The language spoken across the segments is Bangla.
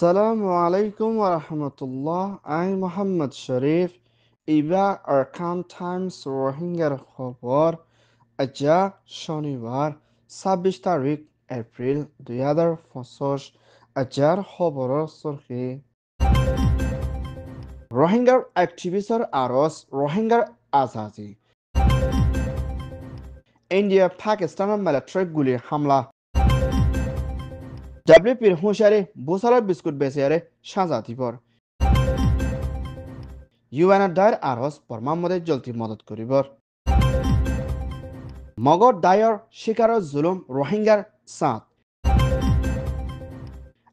Assalamu alaikum wa rahmatullah. I'm Muhammad Sharif. Iba Arkan Times Rohingya খবর আজা শনিবার ২৬ তারিখ এপ্রিল ২০২৫ আজার খবৰৰ চৰখি রোহিঙ্গার অ্যাক্টিভিস্টৰ আৰজ রোহিঙ্গার আজাদি ইন্ডিয়া পাকিস্তানের মিলিটারি গুলির হামলা ডাব্লিউপির হুঁশিয়ারি বুসালার বিস্কুট বেচিয়ারে সাজা দিবর ইউএনের দায়ের আরজ বর্মার মধ্যে জলদি মদত করিবর মগর দায়র শিকার জুলুম রোহিঙ্গার সাঁত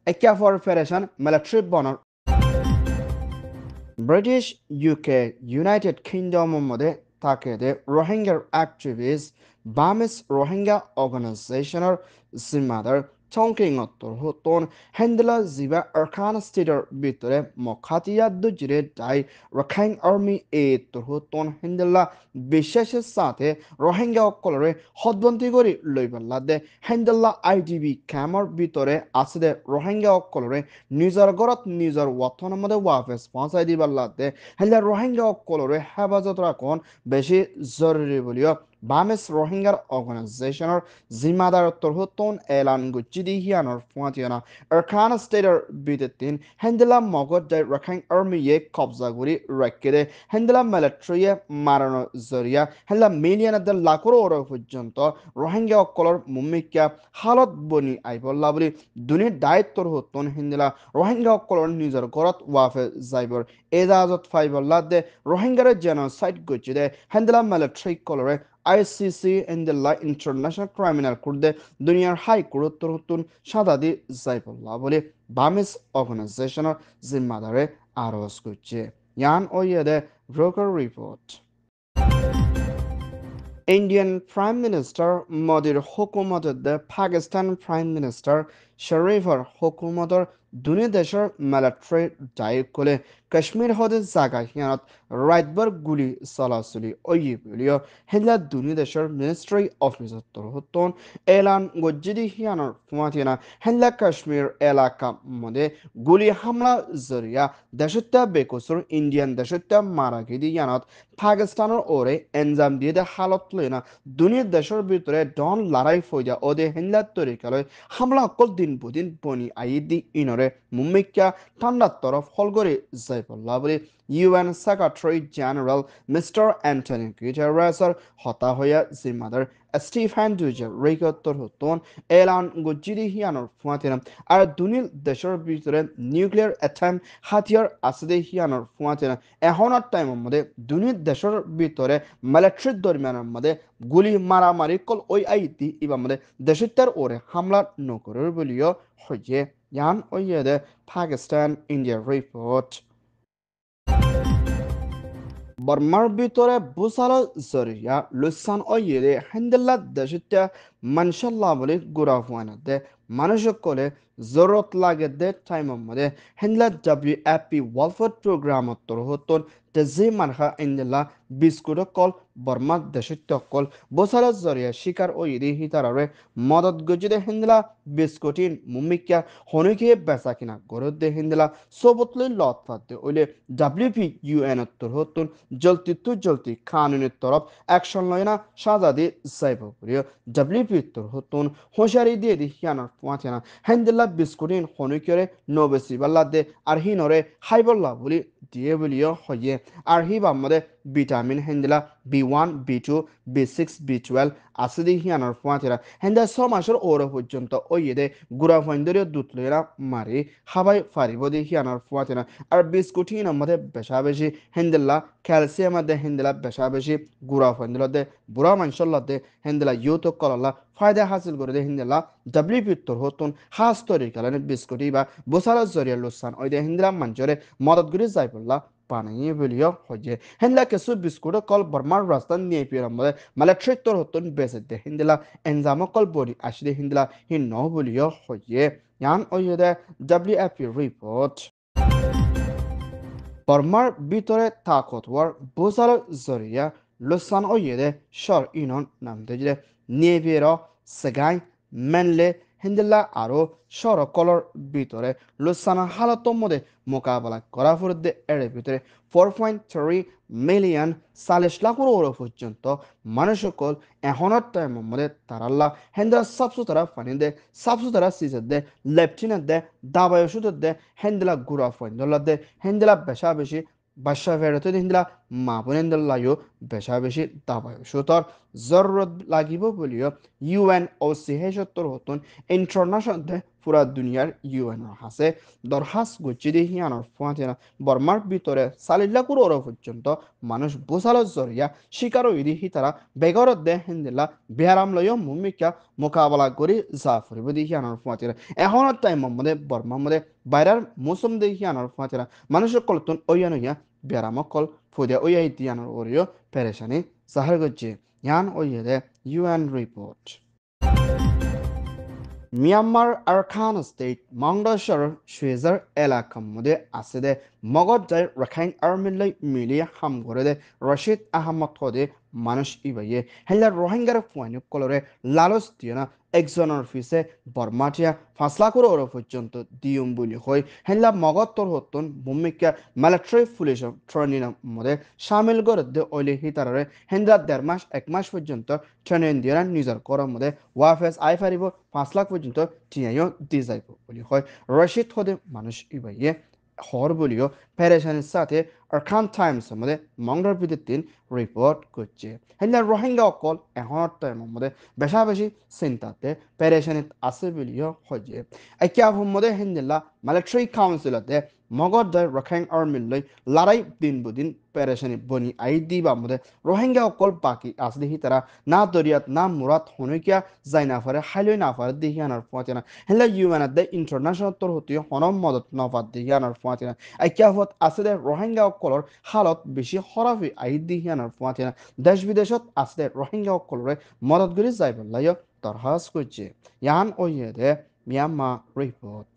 একিয়া ফর ফেডারেশন মিলিটারি বনর ব্রিটিশ ইউকে ইউনাইটেড কিংডমের মধ্যে থাকে দে রোহিঙ্গার অ্যাক্টিভিস্ট বামিস রোহিঙ্গা অর্গানাইজেশনের জিম্মাদার চংকিং হতন হেন্ডেলা জিবা আরকান স্টেটের ভিতরে মখাতিয়া দুজিরে দায় রাখাইন আর্মি এ হতন হেন্ডেলা বিশ্বাসের সাথে রোহিঙ্গা অকলরে হদবন্তি করে লইবাল্লা দে হেন্ডেলা আইডিবি ক্যাম্পর ভিতরে আছে দে রোহিঙ্গা অকলরে নিজের ঘরত নিজের ওয়াথনের মধ্যে ওয়াফেস পৌঁছাই দিবাল্লা দে হেন্ডেলা রোহিঙ্গা অকলরে হেফাজত রাখন বেশি জরুরি বলিও বামেস রোহিঙ্গার অর্গানাইজেশনের জিম্মাদারত্বর হতন এলান গুচ্ছিদি হিয়ানোর ফুয়াতিয়ানা আরকান স্টেটের বিদেতিন হেন্ডেলা মগজ যায় রাখাইন আর্মিয়ে কবজা করি রাখে দে হেন্ডেলা মিলিটারিয়ে মারানোর জরিয়া হেন্ডেলা মিলিয়নাদের লাখর ওর পর্যন্ত রোহিঙ্গা অকলর মুম্মিকা হালত বনি আইবল্লা বলি দুনির দায়িত্বর হতন হেন্ডেলা রোহিঙ্গা অকলর নিজের ঘরত ওয়াফে যাইবর এজাজত ফাইবল্লা দে রোহিঙ্গারে জেনোসাইড গচ্ছি দে হেন্ডেলা মিলিটারি কলরে আইসিসি হেন্ডেলা ইন্টারন্যাশনাল ক্রিমিনাল কোর্টে দুনিয়ার হাই কোর্ট হতুন সাদাদি যাইবল্লা বলে বামিস অর্গানাইজেশনের জিম্মাদারে আরজ করছে ইয়ান ওয়েদে ব্রোকার রিপোর্ট ইন্ডিয়ান প্রাইম মিনিস্টার মোদির হুকুমতে পাকিস্তান প্রাইম মিনিস্টার শরীফর হুকুমতর দুনি দেশের মিলিটারি দায়িত্ব করে কাশ্মীর হদে জাগা হিয়ানত রাতবার গুলি চলাচলি ওই বলিও হেলা দুনি দেশের মিনিস্ট্রি অফিসর হতন এলান গজ্জিদি হিয়ানোর ফুয়াতিনা হেলা কাশ্মীর এলাকা মধ্যে গুলি হামলা জরিয়া দেশত্য বেকসুর ইন্ডিয়ান দেশত্য মারা গিদি ইয়ানত পাকিস্তানের ওরে এনজাম দিয়ে দে হালত লই না দুনিয়ার দেশের ভিতরে ডন লড়াই ফইজা ওদে হেলা তরিকালয় হামলা অকল দিন বুদিন বনি আইদি ইনরে মুম্মিকা ঠান্ডার তরফ হলগরে যাইবল্লা বলে UN secretary general mister Antonio গুটেরেসের হতা হইয়া জিম্মাদার স্টিফেন ডুজার রেকত্তর হতন এলান গজ্জিদি হিয়ানোর ফুয়াতিনা আর দুনিল দেশের ভিতরে নিউক্লিয়ার অ্যাটাম হাতিয়ার আছে হিয়ানোর ফুয়াতিনা এখনের টাইমের মধ্যে দুনির দেশের ভিতরে মিলিটারির দরমিয়ানের মধ্যে গুলি মারামারি কল ওই আইতি ইবার মধ্যে দেশত্যার ওরে হামলা নকরের বলিও হয়ে ইয়ান ওইয়ে পাকিস্তান ইন্ডিয়া রিপোর্ট বর্মার ভিতরে বুসাল জরিয়া লুসান ওইয়ে হেন্দেল্লা দেশত্য মানসাল্লাহ বলে গুড়া হুয়ানা দে মানুষ কলে জরুরত লাগে দে টাইমের মধ্যে হেন্দেলা WFP ওয়েলফেয়ার প্রোগ্রামত হতন তেজি মানহা ইন্দেলা বিস্কুট কল বর্মা দেশত্য কল বুসাল জরিয়া শিকার ওইয়ে হিতারে মদত গজিদে হেন্দেলা বিস্কুটিন মুমিকা হনুকে বেচা কিনা গরত দে হেন্দেলা সবতলে লত ফাতে ওইলে WP UN হতন জলতি তু জলতি কানুনের তরফ অ্যাকশন লয় না সাজা দিয়ে যাইব করিও WP হতন হোশারি দিয়ে দি হিয়ানোর পাঁচেনা হেন্দেলা বিস্কুটিন হনুকিয়রে নবেসি বাল্লা দে আর হিনরে হাইবল্লা বলি দিয়ে বলিও হইয়ে আর হি বাম্মদে vitamin হেন্দেলা B1 B2 B6 B12 আছে দি হিয়ানোর পাঁচেনা হেন্দা 6 মাসের ওর পর্যন্ত ওইয়ে দে গুড়া ফাইন্দরীয় দুধ লইরা মারি হাবাই ফারিব দি হিয়ানোর পাঁচেনা আর বিস্কুটিনের মধ্যে বেশা বেশি হেন্দেলা ক্যালসিয়াম দে হেন্দেলা বেশা বেশি গুড়া ফাইন্দলা দে বুড়া মাংসল্লা দে হেন্দেলা ইউত কললা ফায়দা হাসিল করে দে হেন্দেলা WP হতুন হাস তৈরি কালানে বিস্কুটি বা বসালা জরিয়া লুসান ওই দে হেন্দেলা মাঞ্চরে মদত গুলি যাইবল্লা পানিয়ে বলিও হয়ে হেন্দেলা কেসু বিস্কুট কল বর্মার রাস্তা নিয়ে পিয়ার মধ্যে মিলিটারি হতুন বেসে দে হেন্দেলা এনজাম কল বডি আসলে হেন্দেলা হি ন বলিও হয়ে ইয়ান ওই দে WFP রিপোর্ট বর্মার ভিতরে তাকতওয়ার বোঝার জরিয়া লুসান ওয়েদে শর ইনন নাম দিয়ে নেভিয়ের সেগাই মেনলে হিন্দিল্লা আরো সরকলর ভিতরে লুসানা হালতর মধ্যে মোকাবেলা করা ফুরদে এর ভিতরে 4.3 মিলিয়ন 40 লাখের ওর পর্যন্ত মানুষ সকল এখনত টাইমের মধ্যে তারাল্লা হেন্দ্রা সাবসুতারা ফানি দে সাবসুতারা সিজে দে লেফটিনেন্ট দে দাবায় ওষুধ দে হেন্দিলা গুড়া ফন্দলা দে হেন্দিলা বেশা বেশি বাদশা ফেরতে হিন্দিলা মা বোনেন্দাল্লায়ও বেশা বেশি দাবায় ওষুধর জরুরত লাগিব বলিও ইউএন ও সিহেশত্তর হতুন ইন্টারন্যাশনাল দে পুরা দুনিয়ার ইউএন হাসে দরহাস গুচ্ছি দিয়ে হিয়ানোর ফুয়াতিনা বর্মার ভিতরে 40 লাখ ওর পর্যন্ত মানুষ বোসালো জরিয়া শিকার ইদি হিতারা বেগরত দে হিন্দিলা বেহারাম লয় মুমিকা মোকাবেলা করি জাফরিব দিয়ে হিয়ানোর ফুয়াতিনা এখনের টাইম মধ্যে বর্মার মধ্যে বাইরের মৌসুম দিয়ে হিয়ানোর ফুয়াতিনা মানুষের কলতুন ওইয়া নইয়া বেহারামক কল ফুদে ওইয়া ইতিয়ানোর ওরিও পেরেশানি সাহার গজ্জে ইয়ান ওইয়া দে UN report Myanmar Arakan state মংডশর সুইজার এলাকার মধ্যে আছে দে মগজায় রাখাইন আর্মিলাই মিলিয়ে হাম করে দে রশিদ আহমদ হদে মানুষ ইবাইয়ে হেলা রোহিঙ্গার ফুয়ানি কলরে লালচ দিয়ে না একজনের ফিসে বর্মাটিয়া 5 লাখের ওর পর্যন্ত দিয়ম বলি হয় হেলা মগত্তর হতন ভূমিকা মিলিটারি পুলিশ ট্রেনিং মধ্যে সামিল করে দে ওইলে হিতারে হেন্দা 1.5 মাস 1 মাস পর্যন্ত ট্রেনিং দিয়ে নিজের করার মধ্যে ওয়াফেস আই ফারিব 5 লাখ পর্যন্ত টিয়াইও দিয়ে যাইব বলি হয় রশিদ হদে মানুষ ইবাইয়ে হর বলিও পেরেশানির সাথে আরখান টাইমস মধ্যে মংডার বিদ্যুৎ রিপোর্ট করছে হেলা রোহিঙ্গা অকল এখনের টাইমের মধ্যে বেশা বেশি চিন্তাতে পেরেশানিত আছে বলিও হয়ে একে মধ্যে হিন্দিল্লা মিলিটারি কাউন্সিলতে মগধ রাখাইন আর্মির লই লড়াই দিন বুদিন পেরেশানি বনি আই দিবা মধ্যে রোহিঙ্গা অকল বাকি আসলে হি তারা না দরিয়াত না মুরাত হনুকিয়া যাই না পারে হাইলই না পারে দেখি আনার পথে না হেলা ইউএন দে ইন্টারন্যাশনাল তোর হতে হনম মদত নফাত দেখি আনার পথে না একে আছে রোহিঙ্গা অকলর হালত বেশি খরাফি আই দেখি আনার পথে না দেশ বিদেশত আছে রোহিঙ্গা অকলরে মদত করে যাই বললাই দরখাস্ত করছে ইয়ান ওইয়ে দে Myanmar report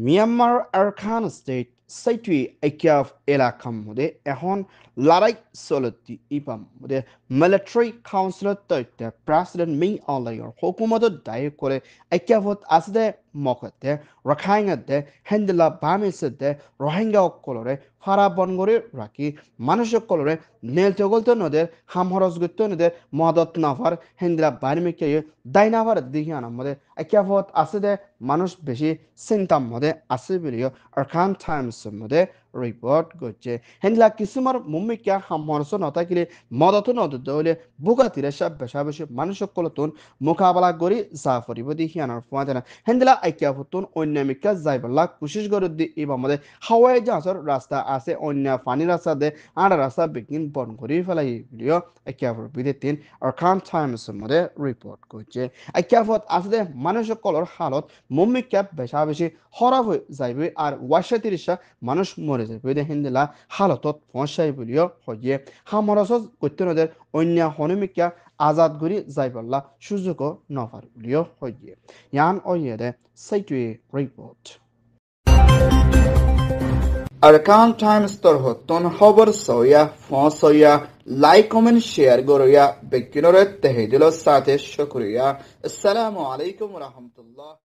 Myanmar Arakan state সাইটুই একিয়াফ এলাকার মধ্যে এখন লড়াই চলতি ইপাম মধ্যে মিলিটারি কাউন্সিলত তৈতে প্রেসিডেন্ট মি আলাইয়র হুকুমত দায়ী করে একিয়াফত আসদে মকতে রাখাইনতে হেন্দিলা বামিসতে রোহিঙ্গা অকলরে ফারা বনগরে রাখি মানুষ অকলরে নেলতে গলতে নদের হামহরস গত্য নদের মদত নাফার হেন্দিলা বার্মিকে দায় নাফার দিকে আনার মধ্যে একিয়াফত আসদে মানুষ বেশি চিন্তার মধ্যে আছে বলিও আরখান টাইমসের মধ্যে রিপোর্ট করছে হেন্দিলা কিছুমার মুম্মিকা হামহরস নথাকিলে মদত নদত হলে বুকাতিরে সব বেশা বেশি মানুষ অকলতুন মোকাবেলা করি জাফরিব দিকে আনার ফোয়াতে না হেন্দিলা একিয়াফতুন অন্যামিকা যাইবল্লা কোশিশ করে দি এবার মধ্যে হাওয়াই জাহাজের রাস্তা আছে অন্য পানি রাস্তা দে আর রাস্তা বিকিন বন করে ফেলাই ভিডিও একিয়াফর বিদেতিন আরখান টাইমসের মধ্যে রিপোর্ট করছে একিয়াফত আছে মানুষ কলর হালত মুম্মিকা বেশা বেশি খরাব হয়ে যাইবে আর 30 মানুষ মরে যাইবে হিন্দিলা হালতত পৌঁছাই বলিও হয়ে হামরস করতে নদের অন্য হনুমিকা আজাদ করি যাইবল্লা সুযোগও নফার বলিও হয়ে ইয়ান ওয়ে দে সাইটুই রিপোর্ট আরকান টাইমস তোর হতন খবর সয়া ফসয়া লাইক কমেন্ট শেয়ার গরয়া বেকিনরে তেহেদিল সাথে শুকরিয়া আসসালামু আলাইকুম ওয়া রাহমাতুল্লাহ